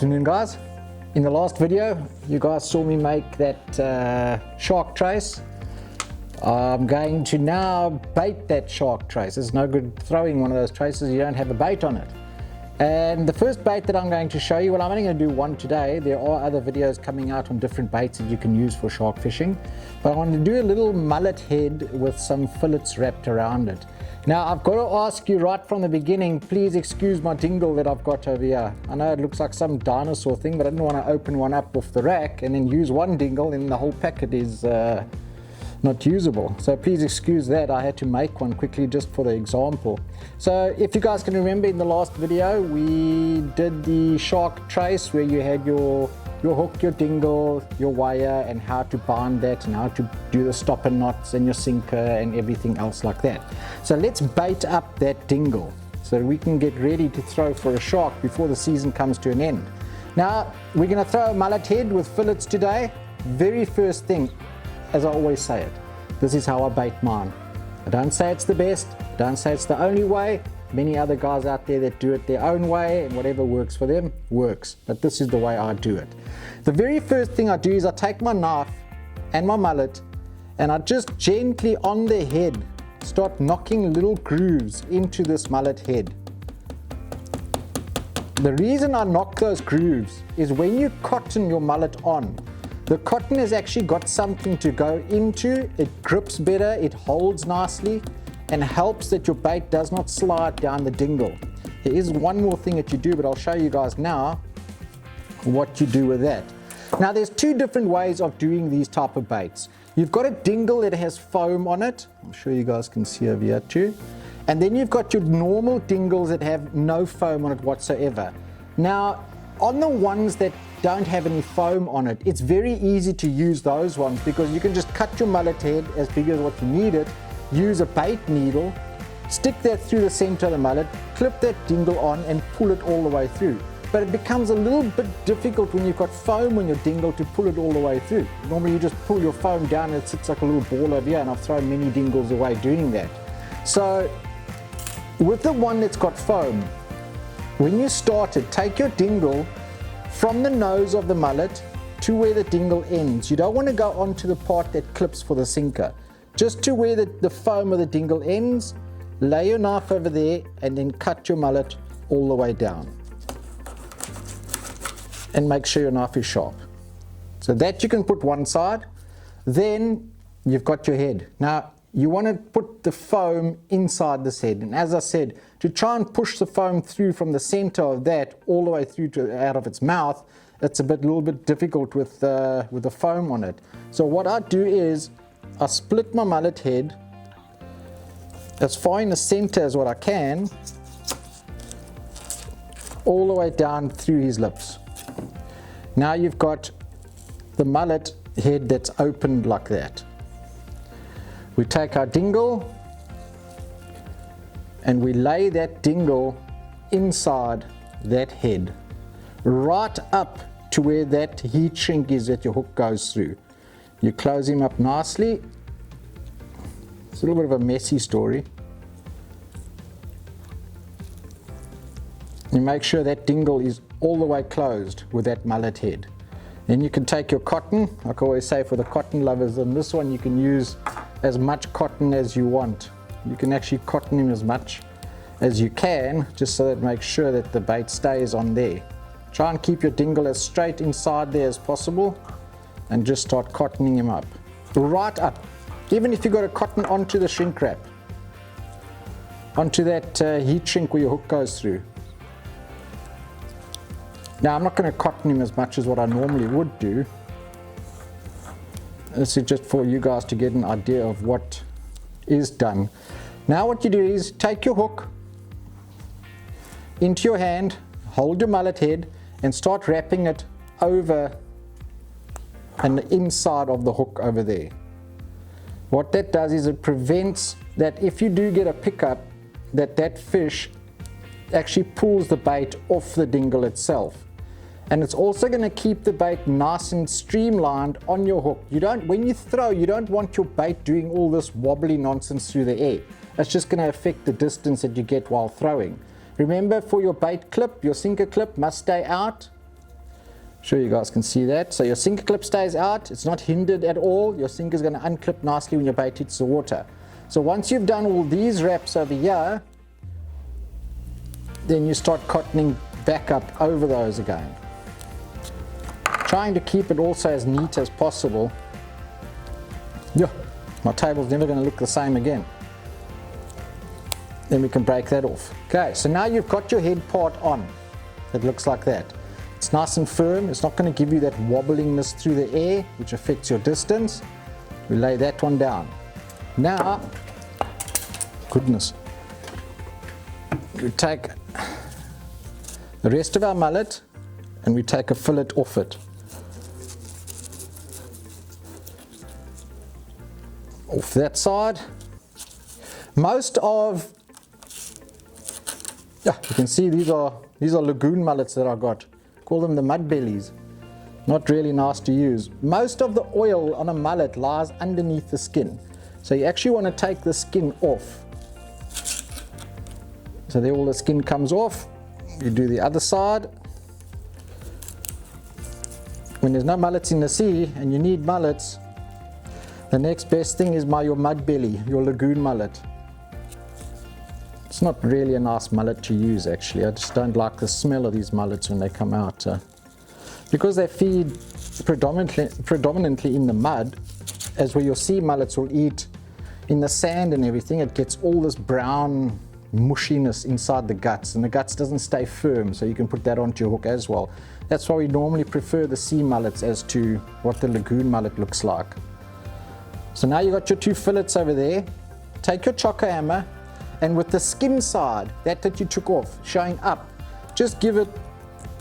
afternoon, guys. In the last video you guys saw me make that shark trace. I'm going to now bait that shark trace. It's no good throwing one of those traces you don't have a bait on it. And the first bait that I'm going to show you, well, I'm only going to do one today. There are other videos coming out on different baits that you can use for shark fishing, but I want to do a little mullet head with some fillets wrapped around it. Now I've got to ask you right from the beginning, please excuse my dingle that I've got over here. I know it looks like some dinosaur thing, but I didn't want to open one up off the rack and then use one dingle and the whole packet is not usable. So please excuse that. I had to make one quickly just for the example. So if you guys can remember, in the last video we did the shark trace where you had your hook, your dingle, your wire, and how to bind that and how to do the stopper knots and your sinker and everything else like that. So let's bait up that dingle so we can get ready to throw for a shark before the season comes to an end. Now we're going to throw a mullet head with fillets today. Very first thing, as I always say it, this is how I bait mine. I don't say it's the best, I don't say it's the only way. Many other guys out there that do it their own way, and whatever works for them works, but this is the way I do it. The very first thing I do is I take my knife and my mullet and I just gently on the head start knocking little grooves into this mullet head. The reason I knock those grooves is when you cotton your mullet on, the cotton has actually got something to go into, it grips better, it holds nicely, and helps that your bait does not slide down the dingle. There is one more thing that you do, but I'll show you guys now what you do with that. Now there's two different ways of doing these type of baits. You've got a dingle that has foam on it. I'm sure you guys can see over here too. And then you've got your normal dingles that have no foam on it whatsoever. Now on the ones that don't have any foam on it, it's very easy to use those ones because you can just cut your mullet head as big as what you need it, use a bait needle, stick that through the center of the mullet, clip that dingle on and pull it all the way through. But it becomes a little bit difficult when you've got foam on your dingle to pull it all the way through. Normally you just pull your foam down and it sits like a little ball over here, and I've thrown many dingles away doing that. So with the one that's got foam, when you start it, take your dingle from the nose of the mullet to where the dingle ends. You don't want to go onto the part that clips for the sinker. Just to where the foam of the dingle ends, lay your knife over there and then cut your mullet all the way down. And make sure your knife is sharp. So that you can put one side. Then you've got your head. Now you want to put the foam inside this head. And as I said, to try and push the foam through from the center of that all the way through to out of its mouth, it's a little bit difficult with the foam on it. So what I do is I split my mullet head as far in the center as what I can, all the way down through his lips. Now you've got the mullet head that's opened like that. We take our dingle and we lay that dingle inside that head, right up to where that heat shrink is that your hook goes through. You close him up nicely. It's a little bit of a messy story. You make sure that dingle is all the way closed with that mullet head. Then you can take your cotton, like I always say for the cotton lovers, and this one you can use as much cotton as you want. You can actually cotton him as much as you can, just so that it makes sure that the bait stays on there. Try and keep your dingle as straight inside there as possible and just start cottoning him up. Right up. Even if you've got a cotton onto the shrink wrap, onto that heat shrink where your hook goes through. Now I'm not going to cotton him as much as what I normally would do. This is just for you guys to get an idea of what is done. Now what you do is take your hook into your hand, hold your mullet head and start wrapping it over and the inside of the hook over there. What that does is it prevents that if you do get a pickup, that fish actually pulls the bait off the dingle itself. And it's also going to keep the bait nice and streamlined on your hook. When you throw, you don't want your bait doing all this wobbly nonsense through the air. It's just going to affect the distance that you get while throwing. Remember, for your bait clip, your sinker clip must stay out Sure you guys can see that. So your sinker clip stays out, it's not hindered at all. Your sinker is going to unclip nicely when your bait hits the water. So once you've done all these wraps over here, then you start cottoning back up over those again. Trying to keep it also as neat as possible. Yeah, my table's never going to look the same again. Then we can break that off. Okay, so now you've got your head part on. It looks like that. It's nice and firm. It's not going to give you that wobbliness through the air, which affects your distance. We lay that one down. Now, goodness, we take the rest of our mullet and we take a fillet off it. Off that side. Most of, yeah, you can see these are lagoon mullets that I got. Call them the mud bellies. Not really nice to use. Most of the oil on a mullet lies underneath the skin. So you actually want to take the skin off. So there all the skin comes off. You do the other side. When there's no mullets in the sea and you need mullets, the next best thing is your mud belly, your lagoon mullet. It's not really a nice mullet to use actually. I just don't like the smell of these mullets when they come out. Because they feed predominantly in the mud, as where your sea mullets will eat in the sand and everything, it gets all this brown mushiness inside the guts, and the guts doesn't stay firm, so you can put that onto your hook as well. That's why we normally prefer the sea mullets as to what the lagoon mullet looks like. So now you've got your two fillets over there. Take your chocker hammer, and with the skin side, that you took off, showing up, just give it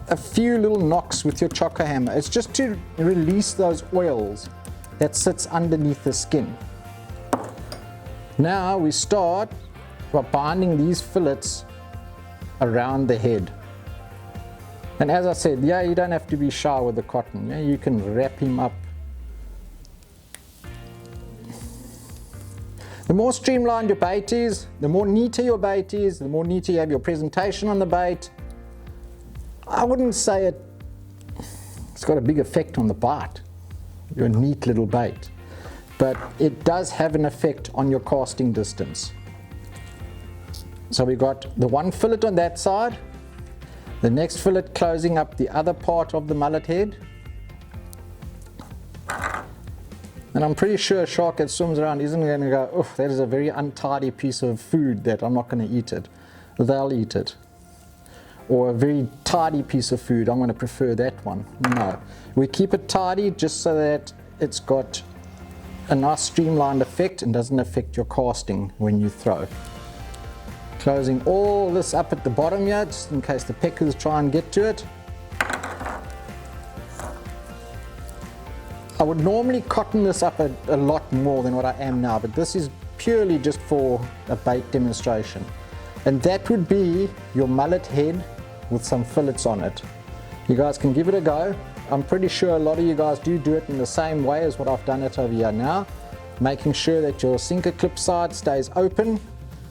a few little knocks with your chocker hammer. It's just to release those oils that sits underneath the skin. Now we start by binding these fillets around the head. And as I said, yeah, you don't have to be shy with the cotton. Yeah, you can wrap him up. The more streamlined your bait is, the more neater your bait is, the more neater you have your presentation on the bait. I wouldn't say it's got a big effect on the bite, your neat little bait, but it does have an effect on your casting distance. So we got the one fillet on that side, the next fillet closing up the other part of the mullet head. And I'm pretty sure a shark that swims around isn't going to go, oh, that is a very untidy piece of food that I'm not going to eat it. They'll eat it. Or a very tidy piece of food, I'm going to prefer that one. No. We keep it tidy just so that it's got a nice streamlined effect and doesn't affect your casting when you throw. Closing all this up at the bottom here, just in case the peckers try and get to it. I would normally cotton this up a lot more than what I am now, but this is purely just for a bait demonstration. And that would be your mullet head with some fillets on it. You guys can give it a go. I'm pretty sure a lot of you guys do it in the same way as what I've done it over here now, making sure that your sinker clip side stays open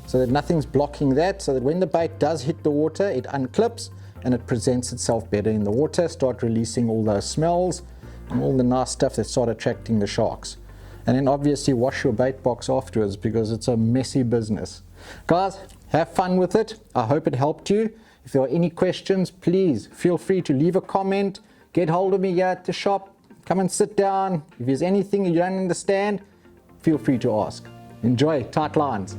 so that nothing's blocking that, so that when the bait does hit the water, it unclips and it presents itself better in the water. Start releasing all those smells and all the nice stuff that start attracting the sharks. And then obviously wash your bait box afterwards, because it's a messy business. Guys, have fun with it. I hope it helped you. If there are any questions, please feel free to leave a comment. Get hold of me here at the shop. Come and sit down. If there's anything you don't understand, feel free to ask. Enjoy. Tight lines.